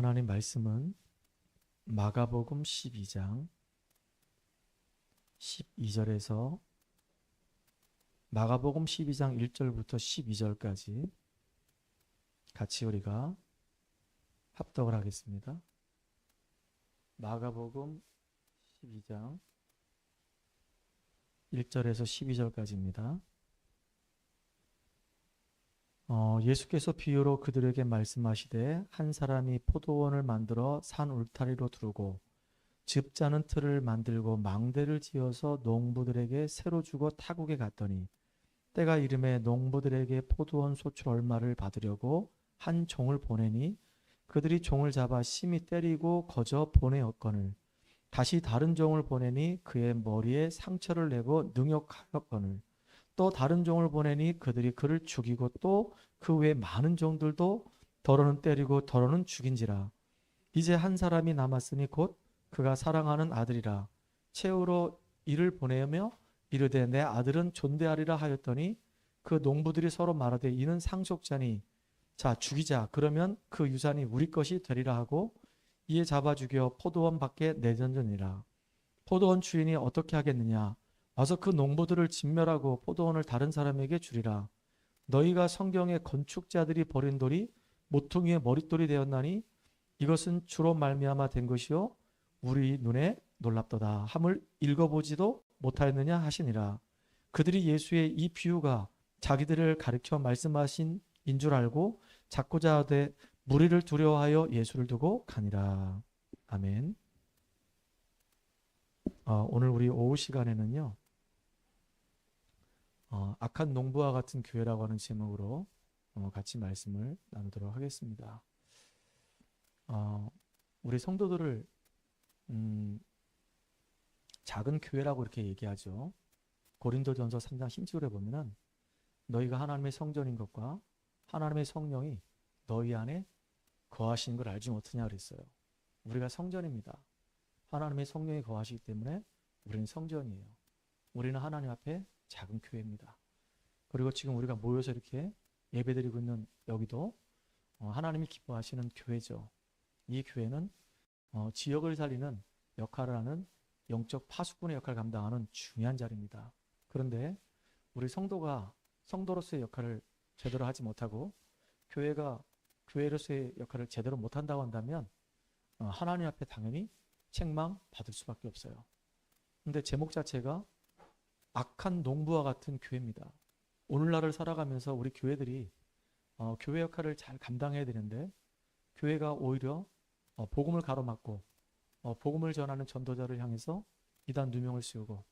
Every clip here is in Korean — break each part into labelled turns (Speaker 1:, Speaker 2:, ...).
Speaker 1: 하나님 말씀은 마가복음 12장 12절에서 마가복음 12장 1절부터 12절까지 같이 우리가 합독을 하겠습니다. 마가복음 12장 1절에서 12절까지입니다. 예수께서 비유로 그들에게 말씀하시되 한 사람이 포도원을 만들어 산 울타리로 두르고 즙자는 틀을 만들고 망대를 지어서 농부들에게 새로 주고 타국에 갔더니 때가 이름에 농부들에게 포도원 소출 얼마를 받으려고 한 종을 보내니 그들이 종을 잡아 심히 때리고 거저 보내었거늘 다시 다른 종을 보내니 그의 머리에 상처를 내고 능욕하였거늘 또 다른 종을 보내니 그들이 그를 죽이고 또 그 외 많은 종들도 더러는 때리고 더러는 죽인지라. 이제 한 사람이 남았으니 곧 그가 사랑하는 아들이라. 최후로 이를 보내며 이르되 내 아들은 존대하리라 하였더니 그 농부들이 서로 말하되 이는 상속자니 자 죽이자 그러면 그 유산이 우리 것이 되리라 하고 이에 잡아 죽여 포도원 밖에 내던지니라. 포도원 주인이 어떻게 하겠느냐 와서 그 농부들을 진멸하고 포도원을 다른 사람에게 주리라. 너희가 성경의 건축자들이 버린 돌이 모퉁이의 머릿돌이 되었나니 이것은 주로 말미암아 된 것이요 우리 눈에 놀랍도다 함을 읽어보지도 못하였느냐 하시니라. 그들이 예수의 이 비유가 자기들을 가르쳐 말씀하신 인 줄 알고 잡고자 하되 무리를 두려워하여 예수를 두고 가니라. 아멘. 오늘 우리 오후 시간에는요. 악한 농부와 같은 교회라고 하는 제목으로 같이 말씀을 나누도록 하겠습니다. 우리 성도들을 작은 교회라고 이렇게 얘기하죠. 고린도전서 3장 10절에 보면은 너희가 하나님의 성전인 것과 하나님의 성령이 너희 안에 거하시는 걸 알지 못하냐 그랬어요. 우리가 성전입니다. 하나님의 성령이 거하시기 때문에 우리는 성전이에요. 우리는 하나님 앞에 작은 교회입니다. 그리고 지금 우리가 모여서 이렇게 예배드리고 있는 여기도 하나님이 기뻐하시는 교회죠. 이 교회는 지역을 살리는 역할을 하는 영적 파수꾼의 역할을 감당하는 중요한 자리입니다. 그런데 우리 성도로서의 역할을 제대로 하지 못하고 교회가 교회로서의 역할을 제대로 못한다고 한다면 하나님 앞에 당연히 책망받을 수밖에 없어요. 그런데 제목 자체가 악한 농부와 같은 교회입니다. 오늘날을 살아가면서 우리 교회들이 교회 역할을 잘 감당해야 되는데 교회가 오히려 복음을 가로막고 복음을 전하는 전도자를 향해서 이단 누명을 씌우고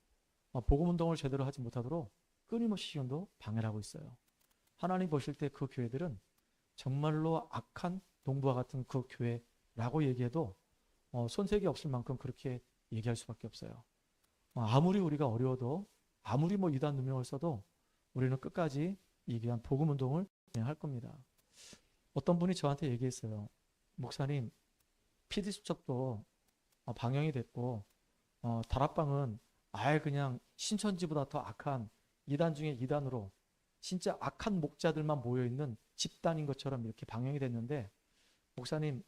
Speaker 1: 복음 운동을 제대로 하지 못하도록 끊임없이 지금도 방해를 하고 있어요. 하나님 보실 때 그 교회들은 정말로 악한 농부와 같은 그 교회라고 얘기해도 손색이 없을 만큼 그렇게 얘기할 수밖에 없어요. 아무리 우리가 어려워도 아무리 이단 누명을 써도 우리는 끝까지 이 귀한 복음 운동을 진행할 겁니다. 어떤 분이 저한테 얘기했어요. 목사님, PD수첩도 방영이 됐고 다락방은 아예 그냥 신천지보다 더 악한 이단 중에 이단으로 진짜 악한 목자들만 모여있는 집단인 것처럼 이렇게 방영이 됐는데 목사님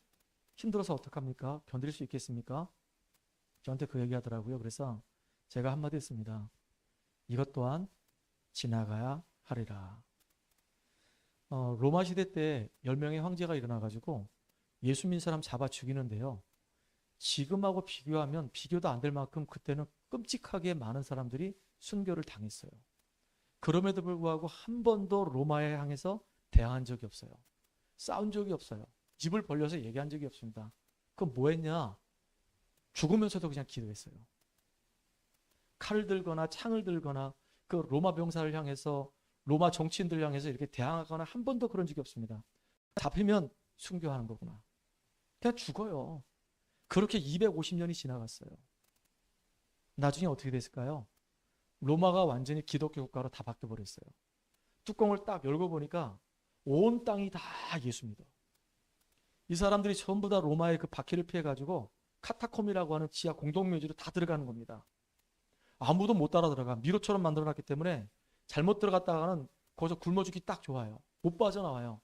Speaker 1: 힘들어서 어떡합니까? 견딜 수 있겠습니까? 저한테 그 얘기 하더라고요. 그래서 제가 한마디 했습니다. 이것 또한 지나가야 하리라. 로마 시대 때 10명의 황제가 일어나가지고 예수 믿는 사람 잡아 죽이는데요. 지금하고 비교하면 비교도 안 될 만큼 그때는 끔찍하게 많은 사람들이 순교를 당했어요. 그럼에도 불구하고 한 번도 로마에 향해서 대항한 적이 없어요. 싸운 적이 없어요. 입을 벌려서 얘기한 적이 없습니다. 그럼 뭐 했냐? 죽으면서도 그냥 기도했어요. 칼을 들거나 창을 들거나 그 로마 병사를 향해서 로마 정치인들 향해서 이렇게 대항하거나 한 번도 그런 적이 없습니다. 잡히면 순교하는 거구나. 그냥 죽어요. 그렇게 250년이 지나갔어요. 나중에 어떻게 됐을까요? 로마가 완전히 기독교 국가로 다 바뀌어버렸어요. 뚜껑을 딱 열고 보니까 온 땅이 다 예수 믿어. 이 사람들이 전부 다 로마의 그 바퀴를 피해가지고 카타콤이라고 하는 지하 공동묘지로 다 들어가는 겁니다. 아무도 못 따라 들어가. 미로처럼 만들어놨기 때문에 잘못 들어갔다가는 거기서 굶어 죽기 딱 좋아요. 못 빠져나와요.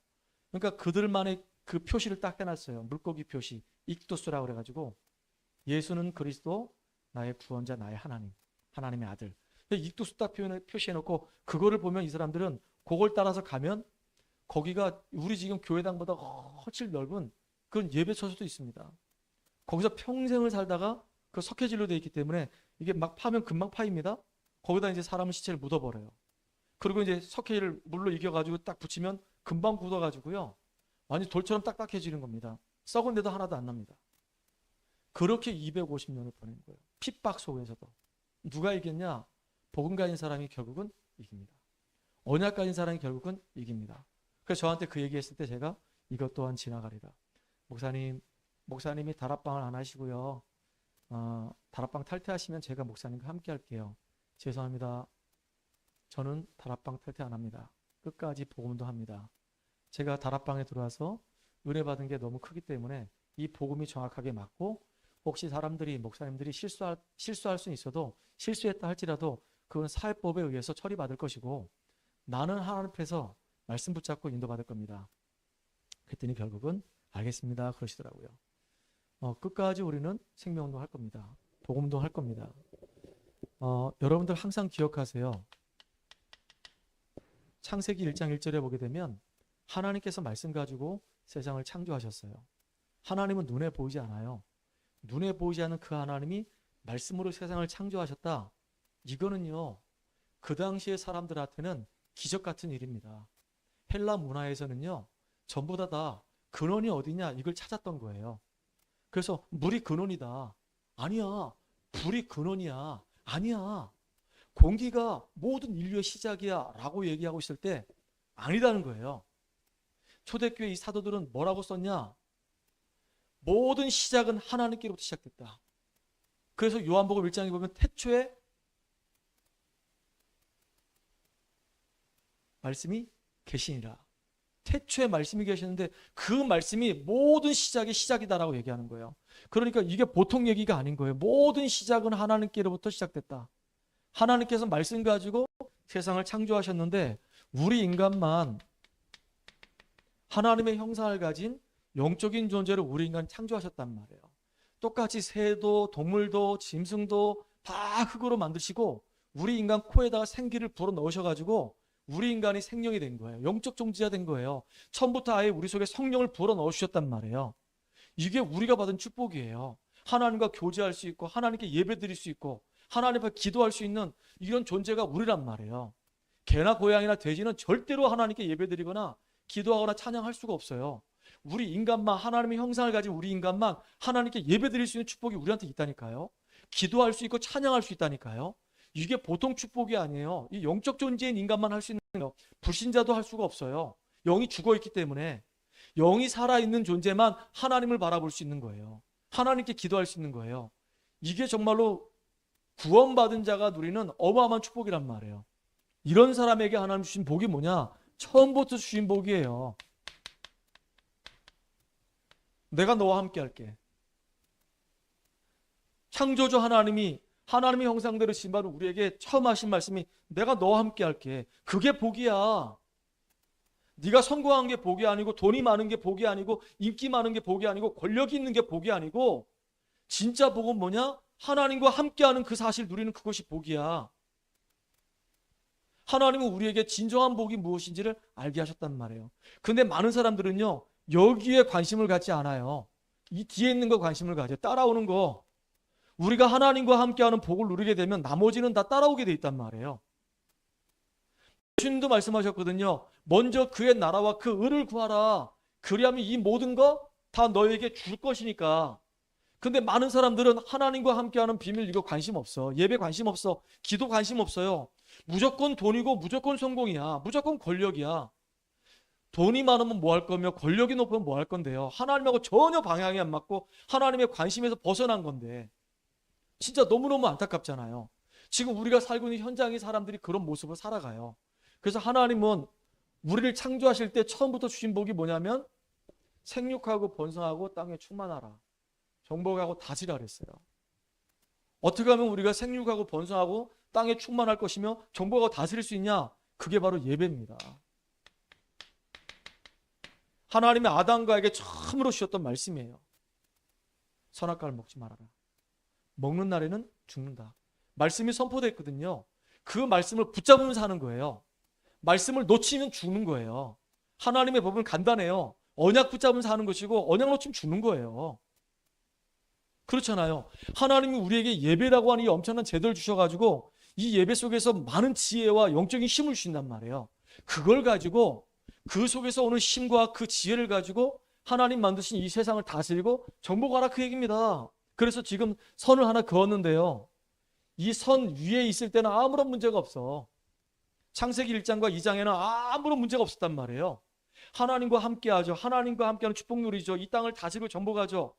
Speaker 1: 그러니까 그들만의 그 표시를 딱 해놨어요. 물고기 표시, 익도스라고 그래가지고 예수는 그리스도, 나의 구원자, 나의 하나님, 하나님의 아들. 익도스 딱 표시해놓고 그거를 보면 이 사람들은 그걸 따라서 가면 거기가 우리 지금 교회당보다 훨씬 넓은 그런 예배처소도 있습니다. 거기서 평생을 살다가 그 석회질로 되어 있기 때문에 이게 막 파면 금방 파입니다. 거기다 이제 사람은 시체를 묻어버려요. 그리고 이제 석회를 물로 이겨가지고 딱 붙이면 금방 굳어가지고요. 완전 돌처럼 딱딱해지는 겁니다. 썩은 데도 하나도 안 납니다. 그렇게 250년을 보낸 거예요. 핍박 속에서도. 누가 이겼냐? 복음 가진 사람이 결국은 이깁니다. 언약 가진 사람이 결국은 이깁니다. 그래서 저한테 그 얘기했을 때 제가 이것 또한 지나가리라. 목사님이 다락방을 안 하시고요. 다락방 탈퇴하시면 제가 목사님과 함께 할게요. 죄송합니다. 저는 다락방 탈퇴 안 합니다. 끝까지 복음도 합니다. 제가 다락방에 들어와서 은혜 받은 게 너무 크기 때문에 이 복음이 정확하게 맞고 혹시 목사님들이 실수할 수는 있어도 실수했다 할지라도 그건 사회법에 의해서 처리받을 것이고 나는 하나님 앞에서 말씀 붙잡고 인도받을 겁니다. 그랬더니 결국은 알겠습니다 그러시더라고요. 끝까지 우리는 생명운동 할 겁니다. 복음운동 할 겁니다. 여러분들 항상 기억하세요. 창세기 1장 1절에 보게 되면 하나님께서 말씀 가지고 세상을 창조하셨어요. 하나님은 눈에 보이지 않아요. 눈에 보이지 않는 그 하나님이 말씀으로 세상을 창조하셨다. 이거는요. 그 당시의 사람들한테는 기적 같은 일입니다. 헬라 문화에서는요. 전부 다 근원이 어디냐 이걸 찾았던 거예요. 그래서 물이 근원이다. 아니야. 불이 근원이야. 아니야. 공기가 모든 인류의 시작이야 라고 얘기하고 있을 때 아니다는 거예요. 초대교회 이 사도들은 뭐라고 썼냐? 모든 시작은 하나님께로부터 시작됐다. 그래서 요한복음 1장에 보면 태초에 말씀이 계시니라. 태초에 말씀이 계시는데 그 말씀이 모든 시작의 시작이다라고 얘기하는 거예요. 그러니까 이게 보통 얘기가 아닌 거예요. 모든 시작은 하나님께로부터 시작됐다. 하나님께서 말씀 가지고 세상을 창조하셨는데 우리 인간만 하나님의 형상을 가진 영적인 존재로 우리 인간 창조하셨단 말이에요. 똑같이 새도 동물도 짐승도 다 흙으로 만드시고 우리 인간 코에다가 생기를 불어 넣으셔가지고 우리 인간이 생명이 된 거예요. 영적 존재가 된 거예요. 처음부터 아예 우리 속에 성령을 불어 넣으셨단 말이에요. 이게 우리가 받은 축복이에요. 하나님과 교제할 수 있고 하나님께 예배드릴 수 있고 하나님 앞에 기도할 수 있는 이런 존재가 우리란 말이에요. 개나 고양이나 돼지는 절대로 하나님께 예배드리거나 기도하거나 찬양할 수가 없어요. 우리 인간만 하나님의 형상을 가진 우리 인간만 하나님께 예배드릴 수 있는 축복이 우리한테 있다니까요. 기도할 수 있고 찬양할 수 있다니까요. 이게 보통 축복이 아니에요. 이 영적 존재인 인간만 할 수 있는 거예요. 불신자도 할 수가 없어요. 영이 죽어있기 때문에 영이 살아있는 존재만 하나님을 바라볼 수 있는 거예요. 하나님께 기도할 수 있는 거예요. 이게 정말로 구원받은 자가 누리는 어마어마한 축복이란 말이에요. 이런 사람에게 하나님 주신 복이 뭐냐? 처음부터 주신 복이에요. 내가 너와 함께 할게. 창조주 하나님의 형상대로 지음받은 우리에게 처음 하신 말씀이 내가 너와 함께 할게. 그게 복이야. 네가 성공한 게 복이 아니고 돈이 많은 게 복이 아니고 인기 많은 게 복이 아니고 권력이 있는 게 복이 아니고 진짜 복은 뭐냐? 하나님과 함께하는 그 사실 누리는 그것이 복이야. 하나님은 우리에게 진정한 복이 무엇인지를 알게 하셨단 말이에요. 근데 많은 사람들은요. 여기에 관심을 갖지 않아요. 이 뒤에 있는 거 관심을 가져요. 따라오는 거. 우리가 하나님과 함께하는 복을 누리게 되면 나머지는 다 따라오게 돼 있단 말이에요. 예수님도 말씀하셨거든요. 먼저 그의 나라와 그 의를 구하라. 그리하면 이 모든 거 다 너에게 줄 것이니까. 근데 많은 사람들은 하나님과 함께하는 비밀 이거 관심 없어. 예배 관심 없어. 기도 관심 없어요. 무조건 돈이고 무조건 성공이야. 무조건 권력이야. 돈이 많으면 뭐 할 거며 권력이 높으면 뭐 할 건데요. 하나님하고 전혀 방향이 안 맞고 하나님의 관심에서 벗어난 건데 진짜 너무너무 안타깝잖아요. 지금 우리가 살고 있는 현장의 사람들이 그런 모습을 살아가요. 그래서 하나님은 우리를 창조하실 때 처음부터 주신 복이 뭐냐면 생육하고 번성하고 땅에 충만하라. 정복하고 다스리라 그랬어요. 어떻게 하면 우리가 생육하고 번성하고 땅에 충만할 것이며 정복하고 다스릴 수 있냐? 그게 바로 예배입니다. 하나님의 아담과에게 처음으로 주셨던 말씀이에요. 선악과를 먹지 말아라. 먹는 날에는 죽는다. 말씀이 선포됐거든요. 그 말씀을 붙잡으면서 하는 거예요. 말씀을 놓치면 죽는 거예요. 하나님의 법은 간단해요. 언약 붙잡으면서 하는 것이고 언약 놓치면 죽는 거예요. 그렇잖아요. 하나님이 우리에게 예배라고 하는 이 엄청난 제도를 주셔가지고 이 예배 속에서 많은 지혜와 영적인 힘을 주신단 말이에요. 그걸 가지고 그 속에서 오는 힘과 그 지혜를 가지고 하나님 만드신 이 세상을 다스리고 정복하라 그 얘기입니다. 그래서 지금 선을 하나 그었는데요. 이 선 위에 있을 때는 아무런 문제가 없어. 창세기 1장과 2장에는 아무런 문제가 없었단 말이에요. 하나님과 함께하죠. 하나님과 함께하는 축복 누리죠. 이 땅을 다스리고 정복하죠.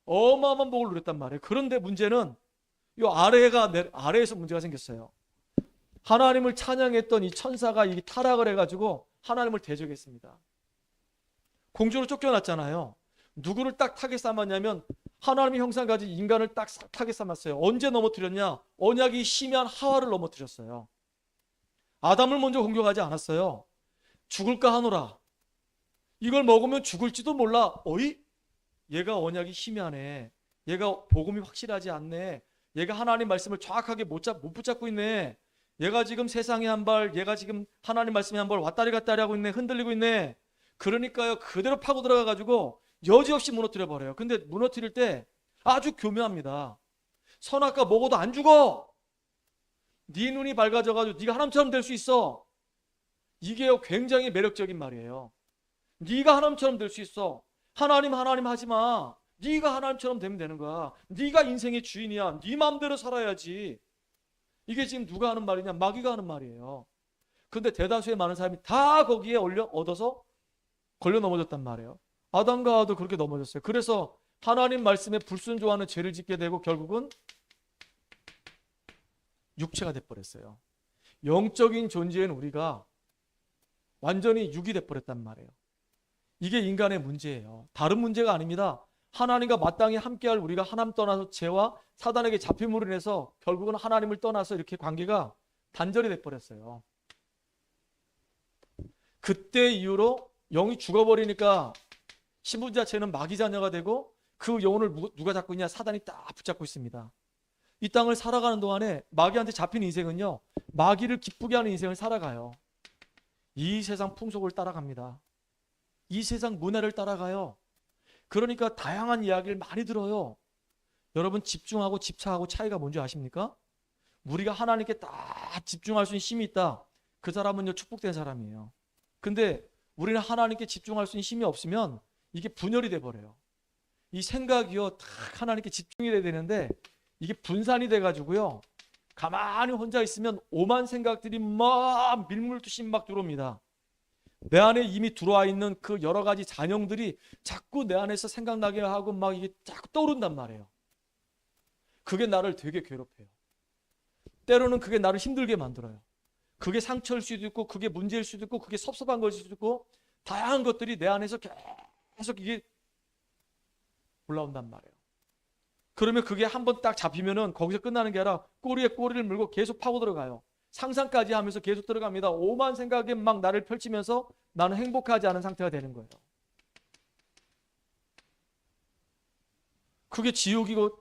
Speaker 1: 어마어마한 복을 누렸단 말이에요. 그런데 문제는 이 아래에서 문제가 생겼어요. 하나님을 찬양했던 이 천사가 이 타락을 해가지고 하나님을 대적했습니다. 공주로 쫓겨났잖아요. 누구를 딱 타겟 삼았냐면 하나님의 형상 가진 인간을 딱 타겟 삼았어요. 언제 넘어뜨렸냐? 언약이 심한 하와를 넘어뜨렸어요. 아담을 먼저 공격하지 않았어요. 죽을까 하노라. 이걸 먹으면 죽을지도 몰라. 어이? 얘가 언약이 희미하네. 얘가 복음이 확실하지 않네. 얘가 하나님 말씀을 정확하게 못 붙잡고 있네. 얘가 지금 세상에 한 발, 얘가 지금 하나님 말씀에 한 발 왔다리 갔다리 하고 있네. 흔들리고 있네. 그러니까요, 그대로 파고 들어가가지고 여지없이 무너뜨려 버려요. 근데 무너뜨릴 때 아주 교묘합니다. 선악과 먹어도 안 죽어. 네 눈이 밝아져가지고 네가 하나님처럼 될 수 있어. 이게 굉장히 매력적인 말이에요. 네가 하나님처럼 될 수 있어. 하나님 하지 마. 네가 하나님처럼 되면 되는 거야. 네가 인생의 주인이야. 네 마음대로 살아야지. 이게 지금 누가 하는 말이냐? 마귀가 하는 말이에요. 근데 대다수의 많은 사람이 다 거기에 얻어서 걸려 넘어졌단 말이에요. 아담과 하와도 그렇게 넘어졌어요. 그래서 하나님 말씀에 불순종하는 죄를 짓게 되고 결국은 육체가 돼버렸어요. 영적인 존재인 우리가 완전히 육이 돼버렸단 말이에요. 이게 인간의 문제예요. 다른 문제가 아닙니다. 하나님과 마땅히 함께할 우리가 하나님 떠나서 죄와 사단에게 잡힘으로 인해서 결국은 하나님을 떠나서 이렇게 관계가 단절이 돼버렸어요. 그때 이후로 영이 죽어버리니까 신분 자체는 마귀 자녀가 되고 그 영혼을 누가 잡고 있냐? 사단이 딱 붙잡고 있습니다. 이 땅을 살아가는 동안에 마귀한테 잡힌 인생은요, 마귀를 기쁘게 하는 인생을 살아가요. 이 세상 풍속을 따라갑니다. 이 세상 문화를 따라가요. 그러니까 다양한 이야기를 많이 들어요. 여러분 집중하고 집착하고 차이가 뭔지 아십니까? 우리가 하나님께 딱 집중할 수 있는 힘이 있다. 그 사람은요 축복된 사람이에요. 근데 우리는 하나님께 집중할 수 있는 힘이 없으면 이게 분열이 돼버려요. 이 생각이요 딱 하나님께 집중이 돼야 되는데 이게 분산이 돼가지고요 가만히 혼자 있으면 오만 생각들이 막 밀물듯이 막 들어옵니다. 내 안에 이미 들어와 있는 그 여러 가지 잔영들이 자꾸 내 안에서 생각나게 하고 막 이게 자꾸 떠오른단 말이에요. 그게 나를 되게 괴롭혀요. 때로는 그게 나를 힘들게 만들어요. 그게 상처일 수도 있고 그게 문제일 수도 있고 그게 섭섭한 것일 수도 있고 다양한 것들이 내 안에서 계속 이게 올라온단 말이에요. 그러면 그게 한번 딱 잡히면은 거기서 끝나는 게 아니라 꼬리에 꼬리를 물고 계속 파고 들어가요. 상상까지 하면서 계속 들어갑니다. 오만 생각에 막 나를 펼치면서 나는 행복하지 않은 상태가 되는 거예요. 그게 지옥이고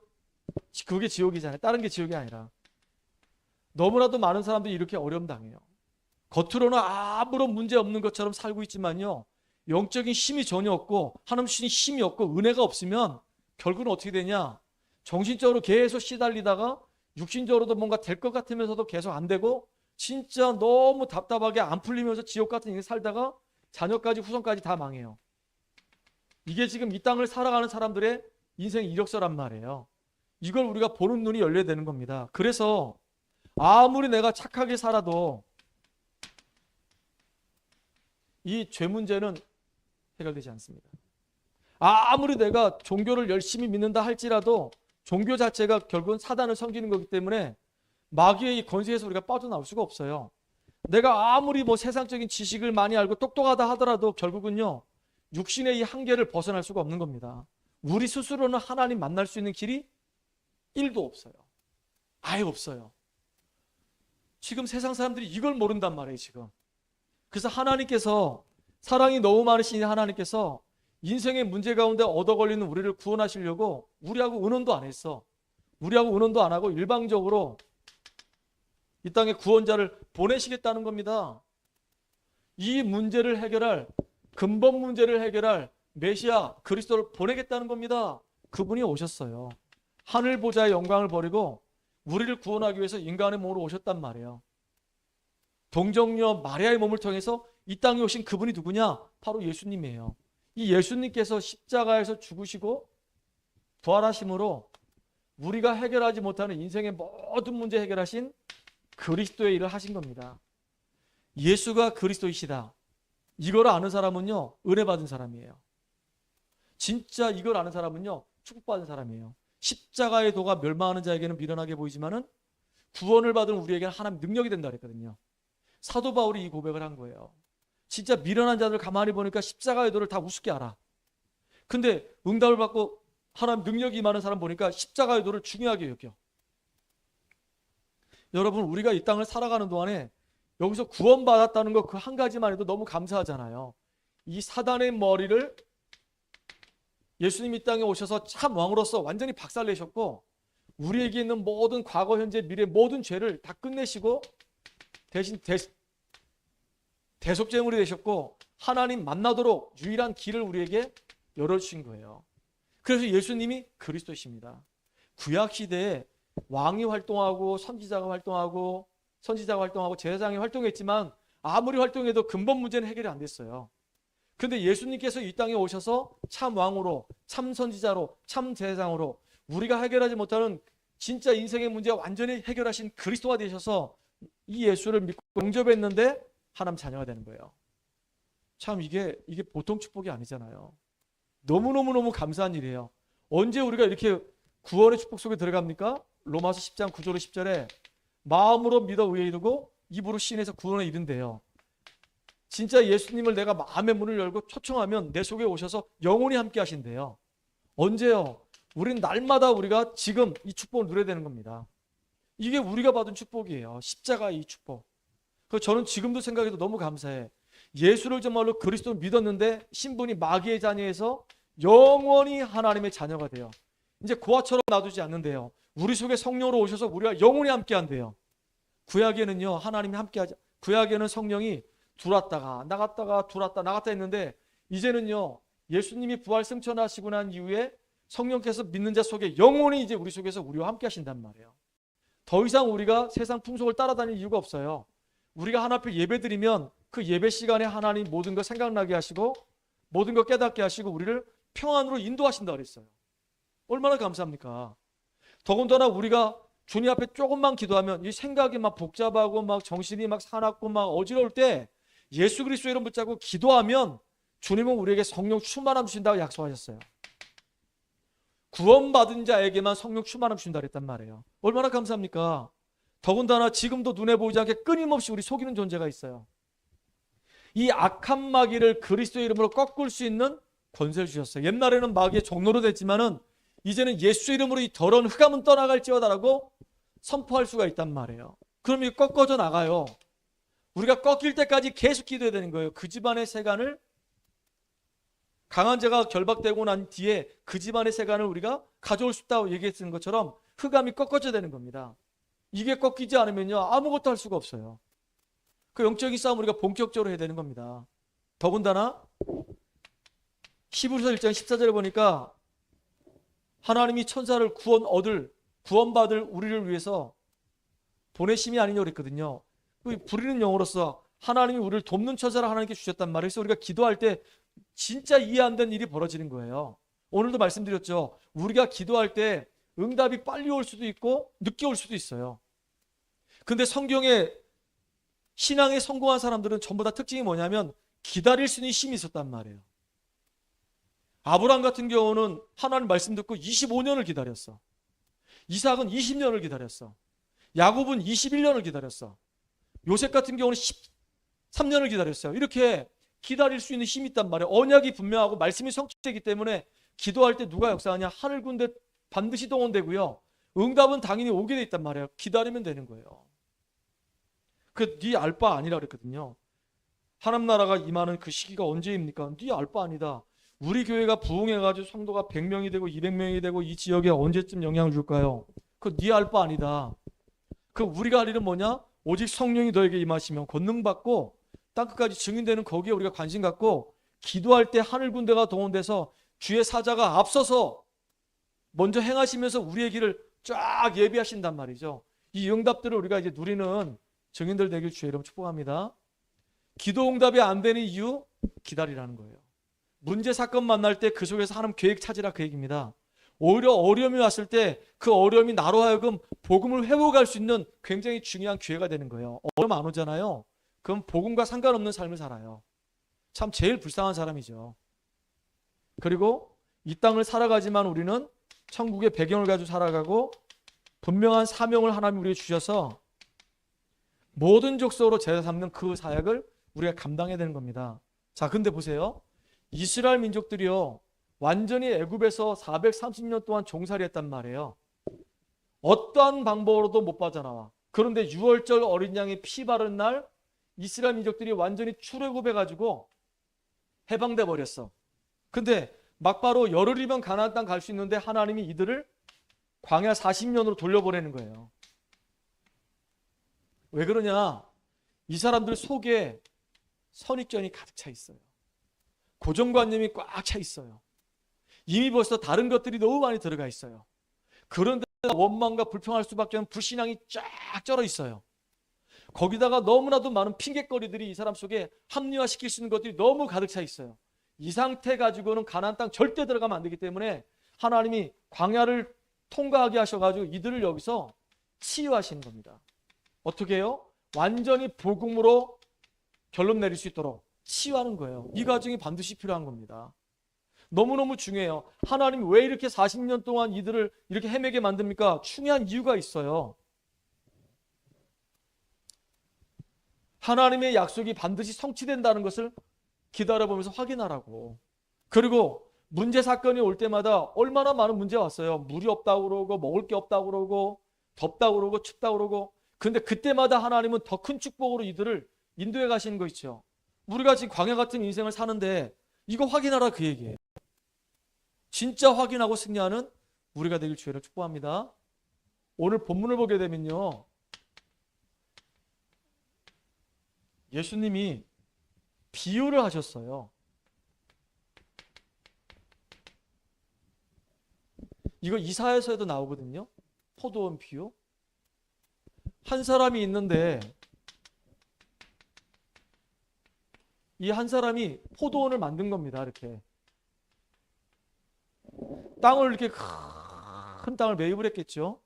Speaker 1: 그게 지옥이잖아요. 다른 게 지옥이 아니라. 너무나도 많은 사람들이 이렇게 어려움 당해요. 겉으로는 아무런 문제 없는 것처럼 살고 있지만요. 영적인 힘이 전혀 없고 하나님 주신 힘이 없고 은혜가 없으면 결국은 어떻게 되냐? 정신적으로 계속 시달리다가 육신적으로도 뭔가 될 것 같으면서도 계속 안 되고 진짜 너무 답답하게 안 풀리면서 지옥 같은 인생 살다가 자녀까지 후손까지 다 망해요. 이게 지금 이 땅을 살아가는 사람들의 인생 이력서란 말이에요. 이걸 우리가 보는 눈이 열려야 되는 겁니다. 그래서 아무리 내가 착하게 살아도 이 죄 문제는 해결되지 않습니다. 아무리 내가 종교를 열심히 믿는다 할지라도 종교 자체가 결국은 사단을 섬기는 거기 때문에 마귀의 이 권세에서 우리가 빠져나올 수가 없어요. 내가 아무리 뭐 세상적인 지식을 많이 알고 똑똑하다 하더라도 결국은요 육신의 이 한계를 벗어날 수가 없는 겁니다. 우리 스스로는 하나님 만날 수 있는 길이 1도 없어요. 아예 없어요. 지금 세상 사람들이 이걸 모른단 말이에요 지금. 그래서 하나님께서 사랑이 너무 많으신 하나님께서 인생의 문제 가운데 얻어 걸리는 우리를 구원하시려고 우리하고 의논도 안 했어. 우리하고 의논도 안 하고 일방적으로 이 땅에 구원자를 보내시겠다는 겁니다. 이 문제를 해결할, 근본 문제를 해결할 메시아 그리스도를 보내겠다는 겁니다. 그분이 오셨어요. 하늘 보좌의 영광을 버리고 우리를 구원하기 위해서 인간의 몸으로 오셨단 말이에요. 동정녀 마리아의 몸을 통해서 이 땅에 오신 그분이 누구냐? 바로 예수님이에요. 이 예수님께서 십자가에서 죽으시고 부활하심으로 우리가 해결하지 못하는 인생의 모든 문제 해결하신 그리스도의 일을 하신 겁니다. 예수가 그리스도이시다. 이걸 아는 사람은요, 은혜 받은 사람이에요. 진짜 이걸 아는 사람은요, 축복받은 사람이에요. 십자가의 도가 멸망하는 자에게는 미련하게 보이지만은 구원을 받은 우리에게는 하나님 능력이 된다 그랬거든요. 사도 바울이 이 고백을 한 거예요. 진짜 미련한 자들 가만히 보니까 십자가의 도를 다 우습게 알아. 근데 응답을 받고 하나님 능력이 임하는 사람 보니까 십자가의 도를 중요하게 여겨. 여러분, 우리가 이 땅을 살아가는 동안에 여기서 구원받았다는 거 그 한 가지만 해도 너무 감사하잖아요. 이 사단의 머리를 예수님 이 땅에 오셔서 참 왕으로서 완전히 박살내셨고 우리에게 있는 모든 과거, 현재, 미래 모든 죄를 다 끝내시고 대신 대속제물이 되셨고 하나님 만나도록 유일한 길을 우리에게 열어주신 거예요. 그래서 예수님이 그리스도이십니다. 구약시대에 왕이 활동하고 선지자가 활동하고 제사장이 활동했지만 아무리 활동해도 근본 문제는 해결이 안 됐어요. 그런데 예수님께서 이 땅에 오셔서 참 왕으로, 참 선지자로, 참 제사장으로 우리가 해결하지 못하는 진짜 인생의 문제 완전히 해결하신 그리스도가 되셔서 이 예수를 믿고 영접했는데 하나님 자녀가 되는 거예요. 참 이게 보통 축복이 아니잖아요. 너무너무 감사한 일이에요. 언제 우리가 이렇게 구원의 축복 속에 들어갑니까? 로마서 10장 9절 10절에 마음으로 믿어 의에 이르고 입으로 시인해서 구원에 이른대요. 진짜 예수님을 내가 마음의 문을 열고 초청하면 내 속에 오셔서 영원히 함께 하신대요. 언제요? 우린 날마다 우리가 지금 이 축복을 누려야 되는 겁니다. 이게 우리가 받은 축복이에요. 십자가의 이 축복. 그래서 저는 지금도 생각해도 너무 감사해. 예수를 정말로 그리스도를 믿었는데 신분이 마귀의 자녀에서 영원히 하나님의 자녀가 돼요. 이제 고아처럼 놔두지 않는데요. 우리 속에 성령으로 오셔서 우리가 영원히 함께 한대요. 구약에는요, 하나님이 함께 하자. 구약에는 성령이 들어왔다가 나갔다가 들어왔다 나갔다 했는데 이제는요, 예수님이 부활 승천하시고 난 이후에 성령께서 믿는 자 속에 영원히 이제 우리 속에서 우리와 함께 하신단 말이에요. 더 이상 우리가 세상 풍속을 따라다닐 이유가 없어요. 우리가 하나님 앞에 예배드리면 그 예배 시간에 하나님 모든 거 생각나게 하시고 모든 거 깨닫게 하시고 우리를 평안으로 인도하신다 그랬어요. 얼마나 감사합니까? 더군다나 우리가 주님 앞에 조금만 기도하면 이 생각이 막 복잡하고 막 정신이 막 사납고 막 어지러울 때 예수 그리스도 이름 붙잡고 기도하면 주님은 우리에게 성령 충만함 주신다고 약속하셨어요. 구원받은 자에게만 성령 충만함 주신다 그랬단 말이에요. 얼마나 감사합니까? 더군다나 지금도 눈에 보이지 않게 끊임없이 우리 속이는 존재가 있어요. 이 악한 마귀를 그리스도의 이름으로 꺾을 수 있는 권세를 주셨어요. 옛날에는 마귀의 종로로 됐지만은 이제는 예수 이름으로 이 더러운 흑암은 떠나갈지어다라고 선포할 수가 있단 말이에요. 그럼 이게 꺾어져 나가요. 우리가 꺾일 때까지 계속 기도해야 되는 거예요. 그 집안의 세간을 강한 자가 결박되고 난 뒤에 그 집안의 세간을 우리가 가져올 수 있다고 얘기했던 것처럼 흑암이 꺾어져야 되는 겁니다. 이게 꺾이지 않으면요 아무것도 할 수가 없어요. 그 영적인 싸움 우리가 본격적으로 해야 되는 겁니다. 더군다나 히브리서 1장 14절에 보니까 하나님이 천사를 구원받을 우리를 위해서 보내심이 아니냐고 그랬거든요. 부르는 영어로서 하나님이 우리를 돕는 천사를 하나님께 주셨단 말이에요. 그래서 우리가 기도할 때 진짜 이해 안 되는 일이 벌어지는 거예요. 오늘도 말씀드렸죠. 우리가 기도할 때 응답이 빨리 올 수도 있고 늦게 올 수도 있어요. 근데 성경에 신앙에 성공한 사람들은 전부 다 특징이 뭐냐면 기다릴 수 있는 힘이 있었단 말이에요. 아브라함 같은 경우는 하나님 말씀 듣고 25년을 기다렸어. 이삭은 20년을 기다렸어. 야곱은 21년을 기다렸어. 요셉 같은 경우는 13년을 기다렸어요. 이렇게 기다릴 수 있는 힘이 있단 말이에요. 언약이 분명하고 말씀이 성취되기 때문에 기도할 때 누가 역사하냐? 하늘 군대 반드시 동원되고요. 응답은 당연히 오게 돼 있단 말이에요. 기다리면 되는 거예요. 네 알 바 아니라 그랬거든요. 하나님 나라가 임하는 그 시기가 언제입니까? 네 알 바 아니다. 우리 교회가 부흥해가지고 성도가 100명이 되고 200명이 되고 이 지역에 언제쯤 영향을 줄까요? 그거 네 알 바 아니다. 그 우리가 할 일은 뭐냐? 오직 성령이 너에게 임하시면 권능 받고 땅끝까지 증인되는 거기에 우리가 관심 갖고 기도할 때 하늘 군대가 동원돼서 주의 사자가 앞서서 먼저 행하시면서 우리의 길을 쫙 예비하신단 말이죠. 이 응답들을 우리가 이제 누리는 증인들 되길 주의 이름 축복합니다. 기도 응답이 안 되는 이유 기다리라는 거예요. 문제 사건 만날 때 그 속에서 하나님 계획 찾으라 그 얘기입니다. 오히려 어려움이 왔을 때 그 어려움이 나로 하여금 복음을 회복할 수 있는 굉장히 중요한 기회가 되는 거예요. 어려움 안 오잖아요. 그럼 복음과 상관없는 삶을 살아요. 참 제일 불쌍한 사람이죠. 그리고 이 땅을 살아가지만 우리는 천국의 배경을 가지고 살아가고 분명한 사명을 하나님이 우리에게 주셔서 모든 족속으로 제사 삼는 그 사역을 우리가 감당해야 되는 겁니다. 자, 근데 보세요. 이스라엘 민족들이요, 완전히 애굽에서 430년 동안 종살이 했단 말이에요. 어떠한 방법으로도 못 빠져나와. 그런데 6월절 어린 양의 피 바른 날 이스라엘 민족들이 완전히 출애굽해가지고 해방돼 버렸어. 근데 막바로 열흘이면 가나안 땅 갈 수 있는데 하나님이 이들을 광야 40년으로 돌려보내는 거예요. 왜 그러냐? 이 사람들 속에 선입견이 가득 차 있어요. 고정관념이 꽉 차 있어요. 이미 벌써 다른 것들이 너무 많이 들어가 있어요. 그런데 원망과 불평할 수밖에 없는 불신앙이 쫙 쩔어 있어요. 거기다가 너무나도 많은 핑곗거리들이 이 사람 속에 합리화시킬 수 있는 것들이 너무 가득 차 있어요. 이 상태 가지고는 가나안 땅 절대 들어가면 안 되기 때문에 하나님이 광야를 통과하게 하셔가지고 이들을 여기서 치유하시는 겁니다. 어떻게 해요? 완전히 복음으로 결론 내릴 수 있도록 치유하는 거예요. 이 과정이 반드시 필요한 겁니다. 너무너무 중요해요. 하나님이 왜 이렇게 40년 동안 이들을 이렇게 헤매게 만듭니까? 중요한 이유가 있어요. 하나님의 약속이 반드시 성취된다는 것을 기다려보면서 확인하라고. 그리고 문제 사건이 올 때마다 얼마나 많은 문제가 왔어요. 물이 없다고 그러고 먹을 게 없다고 그러고 덥다고 그러고 춥다고 그러고. 근데 그때마다 하나님은 더 큰 축복으로 이들을 인도해 가시는 거 있죠. 우리가 지금 광야 같은 인생을 사는데 이거 확인하라 그 얘기예요. 진짜 확인하고 승리하는 우리가 되길 주의를 축복합니다. 오늘 본문을 보게 되면요, 예수님이 비유를 하셨어요. 이거 이사야서에도 나오거든요. 포도원 비유. 한 사람이 있는데 이 한 사람이 포도원을 만든 겁니다. 이렇게 땅을 이렇게 큰 땅을 매입을 했겠죠.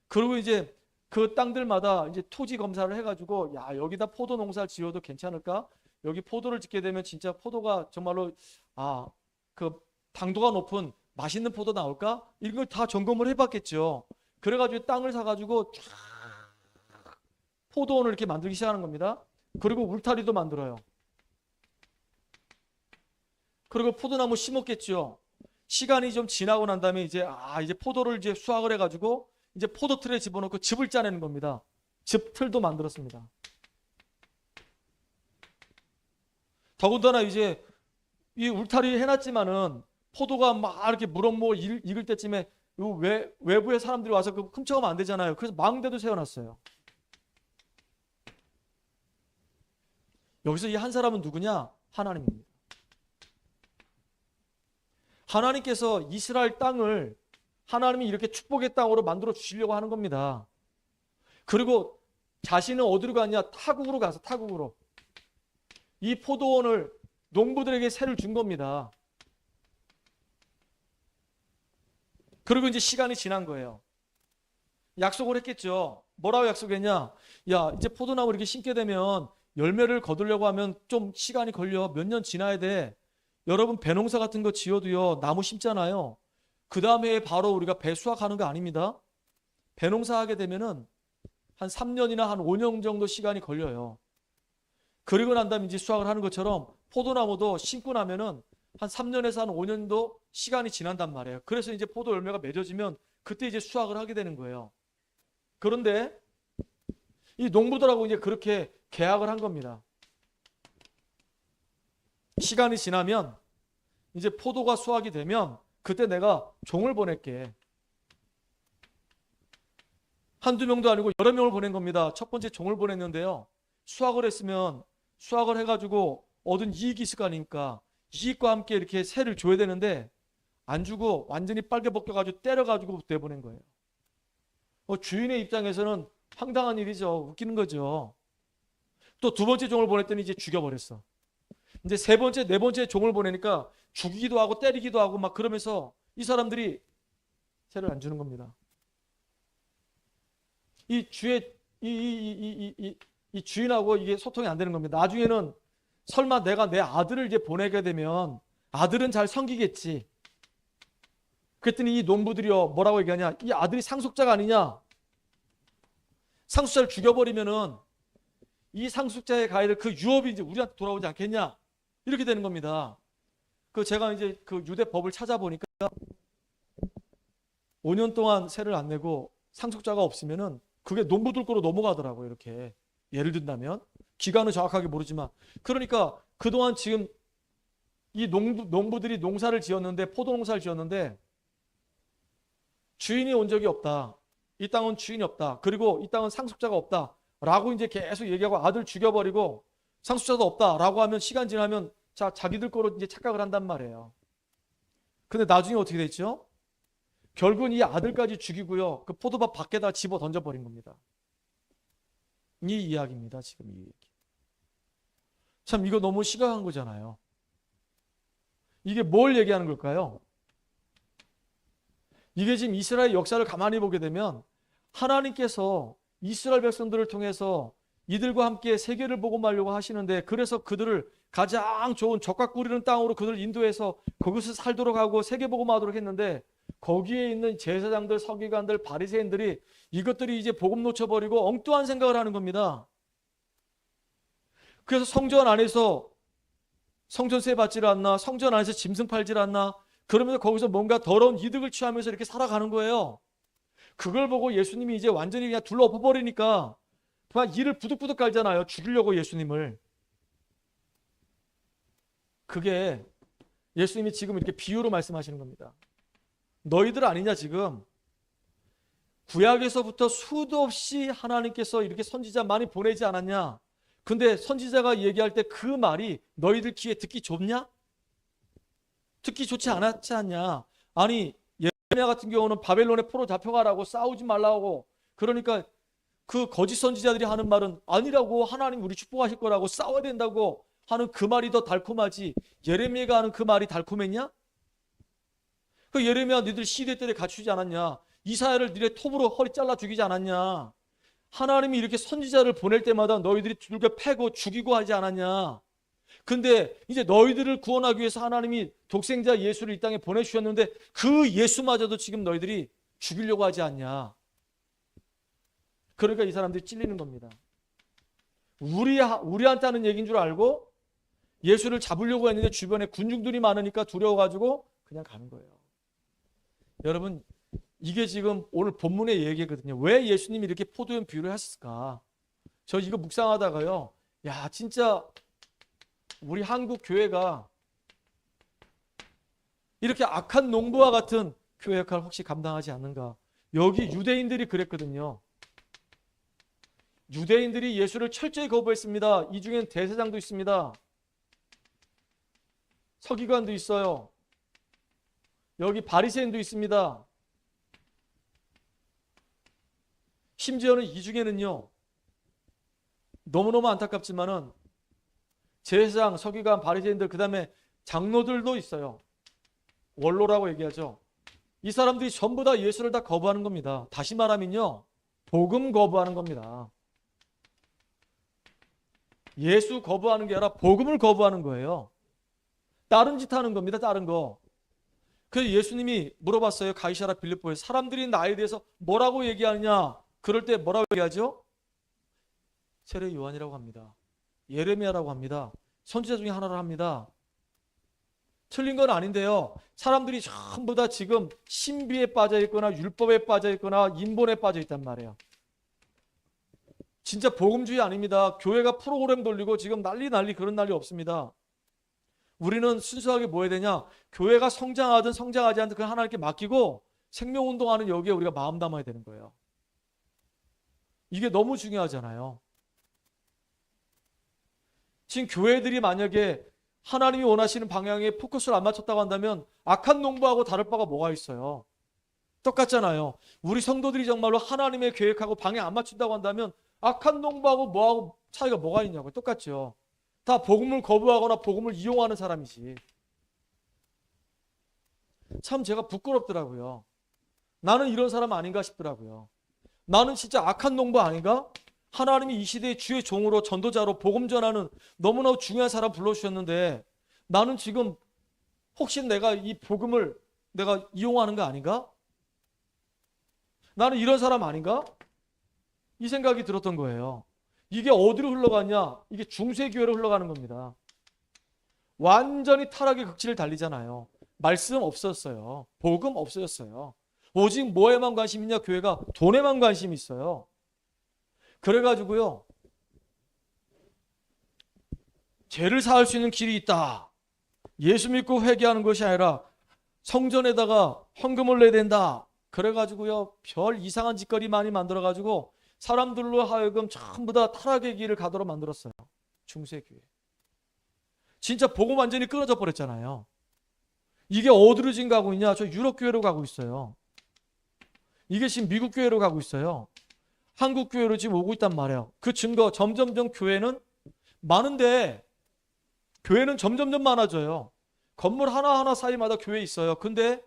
Speaker 1: 그리고 이제 그 땅들마다 이제 토지 검사를 해가지고 야 여기다 포도 농사를 지어도 괜찮을까? 여기 포도를 짓게 되면 진짜 포도가 정말로 그 당도가 높은 맛있는 포도 나올까? 이런 걸 다 점검을 해봤겠죠. 그래가지고 땅을 사가지고 쫙 포도원을 이렇게 만들기 시작하는 겁니다. 그리고 울타리도 만들어요. 그리고 포도나무 심었겠죠. 시간이 좀 지나고 난 다음에 이제 포도를 이제 수확을 해가지고 이제 포도 틀에 집어넣고 즙을 짜내는 겁니다. 즙 틀도 만들었습니다. 더군다나 이제 이 울타리 해놨지만은 포도가 막 이렇게 무럭무럭 익을 때쯤에 외부의 사람들이 와서 그 훔쳐가면 안 되잖아요. 그래서 망대도 세워놨어요. 여기서 이 한 사람은 누구냐? 하나님입니다. 하나님께서 이스라엘 땅을 하나님이 이렇게 축복의 땅으로 만들어 주시려고 하는 겁니다. 그리고 자신은 어디로 가냐? 타국으로 가서 타국으로 이 포도원을 농부들에게 세를 준 겁니다. 그리고 이제 시간이 지난 거예요. 약속을 했겠죠. 뭐라고 약속했냐? 야, 이제 포도나무 이렇게 심게 되면 열매를 거두려고 하면 좀 시간이 걸려. 몇 년 지나야 돼. 여러분 배농사 같은 거 지어도요. 나무 심잖아요. 그 다음에 바로 우리가 배 수확하는 거 아닙니다. 배농사 하게 되면은 한 3년이나 한 5년 정도 시간이 걸려요. 그리고 난 다음에 이제 수확을 하는 것처럼 포도나무도 심고 나면은 한 3년에서 한 5년도 시간이 지난단 말이에요. 그래서 이제 포도 열매가 맺어지면 그때 이제 수확을 하게 되는 거예요. 그런데 이 농부들하고 이제 그렇게 계약을 한 겁니다. 시간이 지나면 이제 포도가 수확이 되면 그때 내가 종을 보낼게. 한두 명도 아니고 여러 명을 보낸 겁니다. 첫 번째 종을 보냈는데요. 수확을 했으면 수확을 해가지고 얻은 이익이 있을 거 아닙니까? 이익과 함께 이렇게 세를 줘야 되는데 안 주고 완전히 빨개 벗겨가지고 때려가지고 내보낸 거예요. 주인의 입장에서는 황당한 일이죠. 웃기는 거죠. 또 두 번째 종을 보냈더니 이제 죽여버렸어. 이제 세 번째, 네 번째 종을 보내니까 죽이기도 하고 때리기도 하고 막 그러면서 이 사람들이 세를 안 주는 겁니다. 이 주인하고 이게 소통이 안 되는 겁니다. 나중에는 설마 내가 내 아들을 이제 보내게 되면 아들은 잘 섬기겠지. 그랬더니 이 농부들이요 뭐라고 얘기하냐? 이 아들이 상속자가 아니냐? 상속자를 죽여버리면은 이 상속자에 가야 될 그 유업이 이제 우리한테 돌아오지 않겠냐? 이렇게 되는 겁니다. 제가 이제 그 유대 법을 찾아보니까 5년 동안 세를 안 내고 상속자가 없으면은 그게 농부들 거로 넘어가더라고요. 이렇게 예를 든다면 기간은 정확하게 모르지만 그러니까 그동안 지금 이 농부들이 농사를 지었는데 포도 농사를 지었는데 주인이 온 적이 없다. 이 땅은 주인이 없다. 그리고 이 땅은 상속자가 없다. 라고 이제 계속 얘기하고 아들 죽여버리고 상속자도 없다. 라고 하면 시간 지나면 자기들 거로 이제 착각을 한단 말이에요. 근데 나중에 어떻게 됐죠? 결국은 이 아들까지 죽이고요. 그 포도밭 밖에다 집어 던져버린 겁니다. 이 이야기입니다. 지금 이 얘기. 참 이거 너무 심각한 거잖아요. 이게 뭘 얘기하는 걸까요? 이게 지금 이스라엘 역사를 가만히 보게 되면 하나님께서 이스라엘 백성들을 통해서 이들과 함께 세계를 복음하려고 하시는데 그래서 그들을 가장 좋은 젖과 꿀이는 땅으로 그들을 인도해서 거기서 살도록 하고 세계 복음하도록 했는데 거기에 있는 제사장들, 서기관들, 바리새인들이 이것들이 이제 복음 놓쳐버리고 엉뚱한 생각을 하는 겁니다. 그래서 성전 안에서 성전세 받지를 않나, 성전 안에서 짐승 팔지를 않나, 그러면서 거기서 뭔가 더러운 이득을 취하면서 이렇게 살아가는 거예요. 그걸 보고 예수님이 이제 완전히 그냥 둘러 엎어버리니까 그냥 이를 부득부득 깔잖아요. 죽이려고 예수님을. 그게 예수님이 지금 이렇게 비유로 말씀하시는 겁니다. 너희들 아니냐 지금. 구약에서부터 수도 없이 하나님께서 이렇게 선지자 많이 보내지 않았냐. 근데 선지자가 얘기할 때 그 말이 너희들 귀에 듣기 좋냐? 듣기 좋지 않았지 않냐. 아니 예레미야 같은 경우는 바벨론에 포로 잡혀가라고 싸우지 말라고 그러니까 그 거짓 선지자들이 하는 말은 아니라고 하나님 우리 축복하실 거라고 싸워야 된다고 하는 그 말이 더 달콤하지 예레미야가 하는 그 말이 달콤했냐? 그 예레미야 너희들 시대 때에 갖추지 않았냐? 이사야를 너네 톱으로 허리 잘라 죽이지 않았냐? 하나님이 이렇게 선지자를 보낼 때마다 너희들이 두들겨 패고 죽이고 하지 않았냐? 근데 이제 너희들을 구원하기 위해서 하나님이 독생자 예수를 이 땅에 보내주셨는데 그 예수마저도 지금 너희들이 죽이려고 하지 않냐? 그러니까 이 사람들이 찔리는 겁니다. 우리한테 하는 얘기인 줄 알고 예수를 잡으려고 했는데 주변에 군중들이 많으니까 두려워가지고 그냥 가는 거예요. 여러분 이게 지금 오늘 본문의 얘기거든요. 왜 예수님이 이렇게 포도연 비유를 하셨을까? 저 이거 묵상하다가요. 야 진짜 우리 한국 교회가 이렇게 악한 농부와 같은 교회 역할을 혹시 감당하지 않는가? 여기 유대인들이 그랬거든요. 유대인들이 예수를 철저히 거부했습니다. 이 중엔 대제사장도 있습니다. 서기관도 있어요. 여기 바리새인도 있습니다. 심지어는 이 중에는요. 너무너무 안타깝지만은 제사장, 서기관, 바리새인들 그다음에 장로들도 있어요. 원로라고 얘기하죠. 이 사람들이 전부 다 예수를 다 거부하는 겁니다. 다시 말하면요. 복음 거부하는 겁니다. 예수 거부하는 게 아니라 복음을 거부하는 거예요. 다른 짓 하는 겁니다. 다른 거. 그래서 예수님이 물어봤어요. 가이사랴 빌립보에 사람들이 나에 대해서 뭐라고 얘기하느냐. 그럴 때 뭐라고 얘기하죠? 세례 요한이라고 합니다. 예레미야라고 합니다. 선지자 중에 하나를 합니다. 틀린 건 아닌데요. 사람들이 전부 다 지금 신비에 빠져 있거나 율법에 빠져 있거나 인본에 빠져 있단 말이에요. 진짜 복음주의 아닙니다. 교회가 프로그램 돌리고 지금 난리 그런 난리 없습니다. 우리는 순수하게 뭐 해야 되냐? 교회가 성장하든 성장하지 않든 그 하나님께 맡기고 생명운동하는 여기에 우리가 마음 담아야 되는 거예요. 이게 너무 중요하잖아요. 지금 교회들이 만약에 하나님이 원하시는 방향에 포커스를 안 맞췄다고 한다면 악한 농부하고 다를 바가 뭐가 있어요? 똑같잖아요. 우리 성도들이 정말로 하나님의 계획하고 방향 안 맞춘다고 한다면 악한 농부하고 뭐하고 차이가 뭐가 있냐고요. 똑같죠. 다 복음을 거부하거나 복음을 이용하는 사람이지. 참 제가 부끄럽더라고요. 나는 이런 사람 아닌가 싶더라고요. 나는 진짜 악한 농부 아닌가? 하나님이 이 시대의 주의 종으로 전도자로 복음 전하는 너무나 중요한 사람 불러주셨는데 나는 지금 혹시 내가 이 복음을 내가 이용하는 거 아닌가? 나는 이런 사람 아닌가? 이 생각이 들었던 거예요. 이게 어디로 흘러가냐? 이게 중세교회로 흘러가는 겁니다. 완전히 타락의 극치를 달리잖아요. 말씀 없었어요. 복음 없어졌어요. 오직 뭐에만 관심이 있냐? 교회가 돈에만 관심이 있어요. 그래가지고요. 죄를 사할 수 있는 길이 있다. 예수 믿고 회개하는 것이 아니라 성전에다가 헌금을 내야 된다. 그래가지고요. 별 이상한 짓거리 많이 만들어가지고 사람들로 하여금 전부 다 타락의 길을 가도록 만들었어요. 중세교회. 진짜 복음 완전히 끊어져 버렸잖아요. 이게 어디로 지금 가고 있냐? 저 유럽교회로 가고 있어요. 이게 지금 미국교회로 가고 있어요. 한국교회로 지금 오고 있단 말이에요. 그 증거 점점점 교회는 많은데 교회는 점점점 많아져요. 건물 하나하나 사이마다 교회 있어요. 근데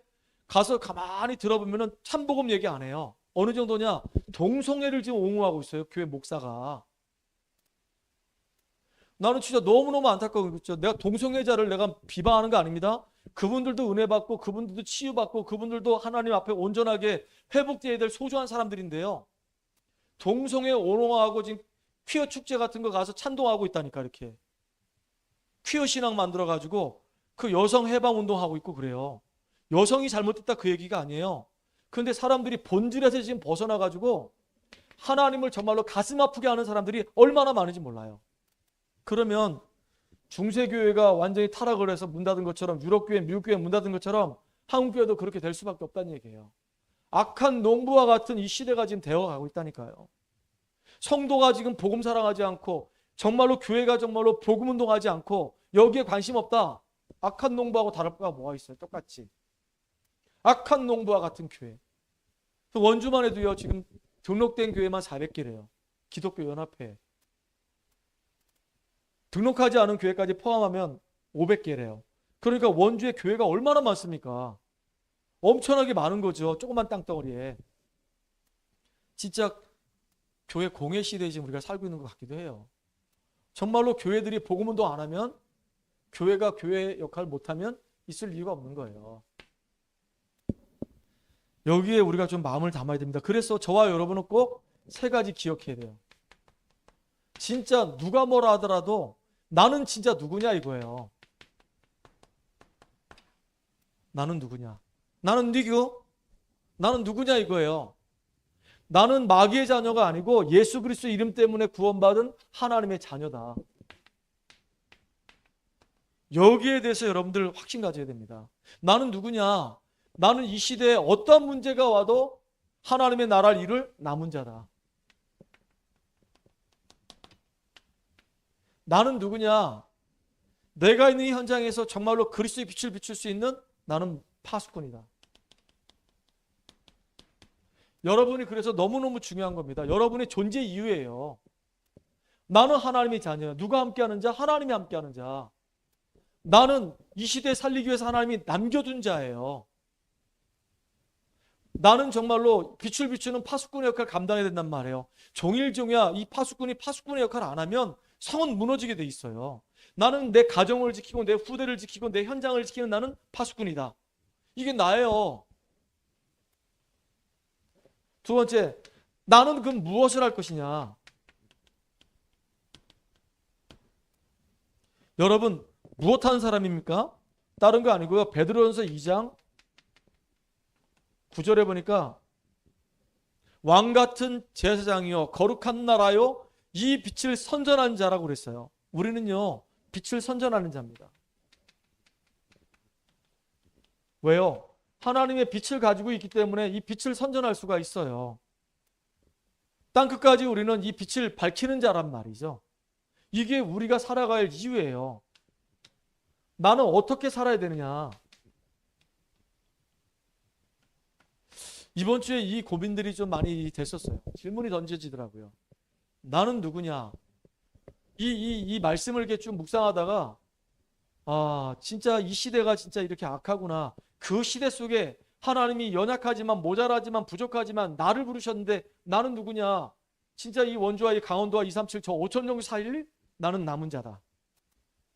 Speaker 1: 가서 가만히 들어보면 참복음 얘기 안 해요. 어느 정도냐? 동성애를 지금 옹호하고 있어요. 교회 목사가. 나는 진짜 너무너무 안타까워. 그렇죠? 내가 동성애자를 내가 비방하는 거 아닙니다. 그분들도 은혜 받고 그분들도 치유받고 그분들도 하나님 앞에 온전하게 회복되어야 될 소중한 사람들인데요. 동성애 옹호하고 지금 퀴어 축제 같은 거 가서 찬동하고 있다니까 이렇게. 퀴어 신앙 만들어가지고 그 여성 해방 운동하고 있고 그래요. 여성이 잘못됐다 그 얘기가 아니에요. 근데 사람들이 본질에서 지금 벗어나가지고 하나님을 정말로 가슴 아프게 하는 사람들이 얼마나 많은지 몰라요. 그러면 중세교회가 완전히 타락을 해서 문 닫은 것처럼 유럽교회, 미국교회 문 닫은 것처럼 한국교회도 그렇게 될 수밖에 없다는 얘기예요. 악한 농부와 같은 이 시대가 지금 되어가고 있다니까요. 성도가 지금 복음 사랑하지 않고 정말로 교회가 정말로 복음 운동하지 않고 여기에 관심 없다. 악한 농부하고 다를 바가 뭐가 있어요? 똑같이. 악한 농부와 같은 교회. 원주만 해도요. 지금 등록된 교회만 400개래요. 기독교 연합회. 등록하지 않은 교회까지 포함하면 500개래요. 그러니까 원주에 교회가 얼마나 많습니까? 엄청나게 많은 거죠. 조그만 땅덩어리에. 진짜 교회 공회 시대에 지금 우리가 살고 있는 것 같기도 해요. 정말로 교회들이 복음운동 안 하면 교회가 교회 역할을 못하면 있을 이유가 없는 거예요. 여기에 우리가 좀 마음을 담아야 됩니다. 그래서 저와 여러분은 꼭 세 가지 기억해야 돼요. 진짜 누가 뭐라 하더라도 나는 진짜 누구냐 이거예요. 나는 누구냐? 나는 누구? 나는 누구냐 이거예요. 나는 마귀의 자녀가 아니고 예수 그리스도 이름 때문에 구원받은 하나님의 자녀다. 여기에 대해서 여러분들 확신 가져야 됩니다. 나는 누구냐? 나는 이 시대에 어떤 문제가 와도 하나님의 나라를 이룰 남은 자다. 나는 누구냐? 내가 있는 이 현장에서 정말로 그리스도의 빛을 비출 수 있는 나는 파수꾼이다. 여러분이 그래서 너무너무 중요한 겁니다. 여러분의 존재 이유예요. 나는 하나님의 자녀야. 누가 함께하는 자? 하나님이 함께하는 자. 나는 이 시대에 살리기 위해서 하나님이 남겨둔 자예요. 나는 정말로 빛을 비추는 파수꾼의 역할을 감당해야 된단 말이에요. 종일종야 이 파수꾼이 파수꾼의 역할을 안 하면 성은 무너지게 돼 있어요. 나는 내 가정을 지키고 내 후대를 지키고 내 현장을 지키는 나는 파수꾼이다. 이게 나예요. 두 번째, 나는 그럼 무엇을 할 것이냐? 여러분 무엇 하는 사람입니까? 다른 거 아니고요. 베드로전서 2장 9절에 보니까 왕 같은 제사장이요 거룩한 나라요 이 빛을 선전하는 자라고 그랬어요. 우리는요 빛을 선전하는 자입니다. 왜요? 하나님의 빛을 가지고 있기 때문에 이 빛을 선전할 수가 있어요. 땅끝까지 우리는 이 빛을 밝히는 자란 말이죠. 이게 우리가 살아갈 이유예요. 나는 어떻게 살아야 되느냐? 이번 주에 이 고민들이 좀 많이 됐었어요. 질문이 던져지더라고요. 나는 누구냐? 이 말씀을 이렇게 쭉 묵상하다가 진짜 이 시대가 진짜 이렇게 악하구나. 그 시대 속에 하나님이 연약하지만 모자라지만 부족하지만 나를 부르셨는데 나는 누구냐? 진짜 이 원주와 이 강원도와 237 저 5천 종 살릴? 나는 남은 자다.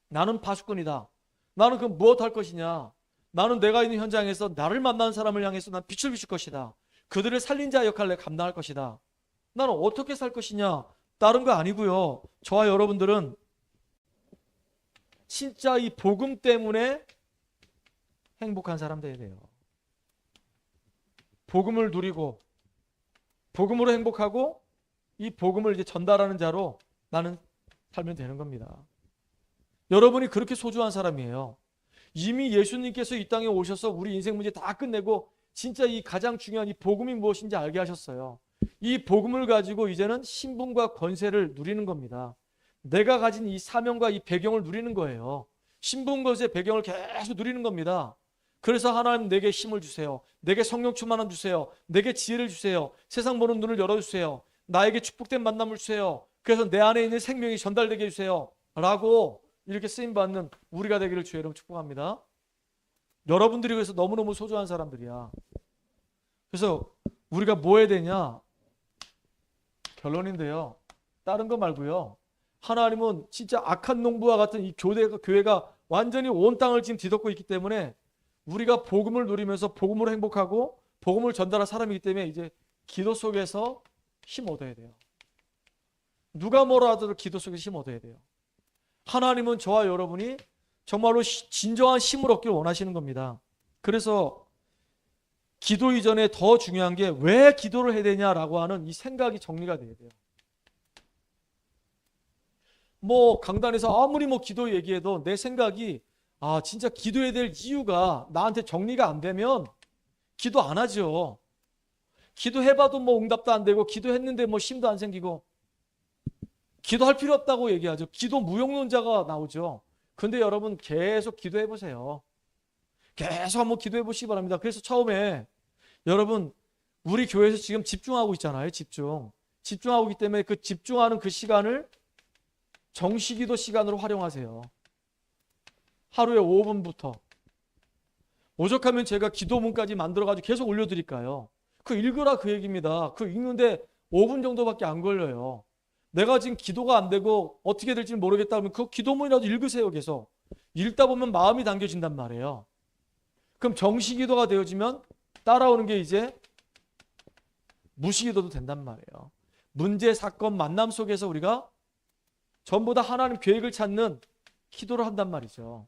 Speaker 1: 나는 파수꾼이다. 나는 그럼 무엇 할 것이냐? 나는 내가 있는 현장에서 나를 만나는 사람을 향해서 난 빛을 비출 것이다. 그들을 살린 자 역할을 감당할 것이다. 나는 어떻게 살 것이냐? 다른 거 아니고요. 저와 여러분들은 진짜 이 복음 때문에 행복한 사람 되어야 돼요. 복음을 누리고 복음으로 행복하고 이 복음을 이제 전달하는 자로 나는 살면 되는 겁니다. 여러분이 그렇게 소중한 사람이에요. 이미 예수님께서 이 땅에 오셔서 우리 인생 문제 다 끝내고 진짜 이 가장 중요한 이 복음이 무엇인지 알게 하셨어요. 이 복음을 가지고 이제는 신분과 권세를 누리는 겁니다. 내가 가진 이 사명과 이 배경을 누리는 거예요. 신분, 권세, 배경을 계속 누리는 겁니다. 그래서 하나님 내게 힘을 주세요. 내게 성령 충만함 주세요. 내게 지혜를 주세요. 세상 보는 눈을 열어주세요. 나에게 축복된 만남을 주세요. 그래서 내 안에 있는 생명이 전달되게 해주세요. 라고 이렇게 쓰임받는 우리가 되기를 주의 이름으로 축복합니다. 여러분들이 그래서 너무너무 소중한 사람들이야. 그래서 우리가 뭐 해야 되냐? 결론인데요. 다른 거 말고요. 하나님은 진짜 악한 농부와 같은 이 교회가 완전히 온 땅을 지금 뒤덮고 있기 때문에 우리가 복음을 누리면서 복음으로 행복하고 복음을 전달할 사람이기 때문에 이제 기도 속에서 힘 얻어야 돼요. 누가 뭐라 하더라도 기도 속에서 힘 얻어야 돼요. 하나님은 저와 여러분이 정말로 진정한 힘을 얻기를 원하시는 겁니다. 그래서 기도 이전에 더 중요한 게 왜 기도를 해야 되냐라고 하는 이 생각이 정리가 돼야 돼요. 뭐 강단에서 아무리 뭐 기도 얘기해도 내 생각이 진짜 기도해야 될 이유가 나한테 정리가 안 되면 기도 안 하죠. 기도해봐도 뭐 응답도 안 되고 기도했는데 뭐 힘도 안 생기고 기도할 필요 없다고 얘기하죠. 기도 무용론자가 나오죠. 근데 여러분 계속 기도해 보세요. 계속 한번 기도해 보시기 바랍니다. 그래서 처음에 여러분 우리 교회에서 지금 집중하고 있잖아요. 집중하고 있기 때문에 그 집중하는 그 시간을 정시기도 시간으로 활용하세요. 하루에 5분부터 오죽하면 제가 기도문까지 만들어가지고 계속 올려드릴까요? 그 읽으라 그 얘기입니다. 그 읽는데 5분 정도밖에 안 걸려요. 내가 지금 기도가 안 되고 어떻게 될지 모르겠다 하면 그 기도문이라도 읽으세요. 계속 읽다 보면 마음이 당겨진단 말이에요. 그럼 정시기도가 되어지면 따라오는 게 이제 무시기도도 된단 말이에요. 문제, 사건, 만남 속에서 우리가 전부 다 하나님 계획을 찾는 기도를 한단 말이죠.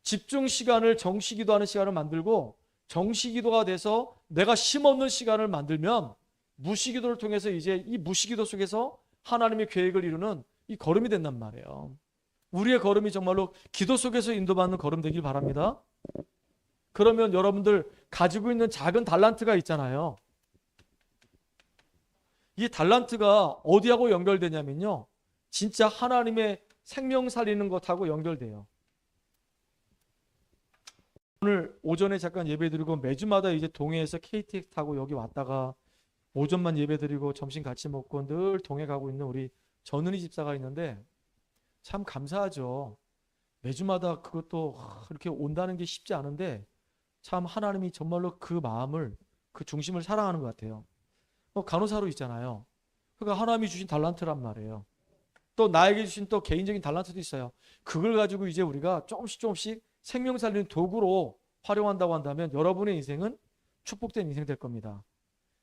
Speaker 1: 집중 시간을 정시기도하는 시간을 만들고 정시기도가 돼서 내가 힘없는 시간을 만들면 무시기도를 통해서 이제 이 무시기도 속에서 하나님의 계획을 이루는 이 걸음이 된단 말이에요. 우리의 걸음이 정말로 기도 속에서 인도받는 걸음 되길 바랍니다. 그러면 여러분들 가지고 있는 작은 달란트가 있잖아요. 이 달란트가 어디하고 연결되냐면요. 진짜 하나님의 생명 살리는 것하고 연결돼요. 오늘 오전에 잠깐 예배드리고 매주마다 이제 동해에서 KTX 타고 여기 왔다가 오전만 예배드리고 점심 같이 먹고 늘 동해 가고 있는 우리 전은희 집사가 있는데 참 감사하죠. 매주마다 그것도 그렇게 온다는 게 쉽지 않은데 참 하나님이 정말로 그 마음을 그 중심을 사랑하는 것 같아요. 간호사로 있잖아요. 그러니까 하나님이 주신 달란트란 말이에요. 또 나에게 주신 또 개인적인 달란트도 있어요. 그걸 가지고 이제 우리가 조금씩 생명 살리는 도구로 활용한다고 한다면 여러분의 인생은 축복된 인생 될 겁니다.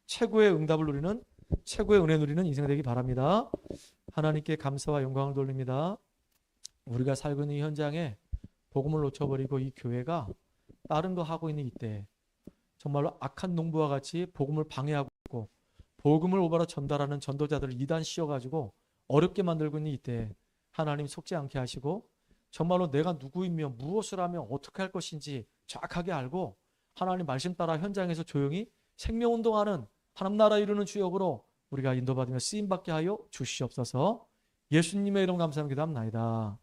Speaker 1: 최고의 응답을 누리는 최고의 은혜 누리는 인생 되기 바랍니다. 하나님께 감사와 영광을 돌립니다. 우리가 살고 있는 이 현장에 복음을 놓쳐버리고 이 교회가 다른 거 하고 있는 이때 정말로 악한 농부와 같이 복음을 방해하고 있고 복음을 오바로 전달하는 전도자들을 이단 씌워가지고 어렵게 만들고 있는 이때 하나님 속지 않게 하시고 정말로 내가 누구이며 무엇을 하며 어떻게 할 것인지 정확하게 알고 하나님 말씀 따라 현장에서 조용히 생명운동하는 하나님 나라 이루는 주역으로 우리가 인도받으며 쓰임받게 하여 주시옵소서. 예수님의 이름 감사하며 기도합나이다.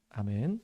Speaker 1: 아멘.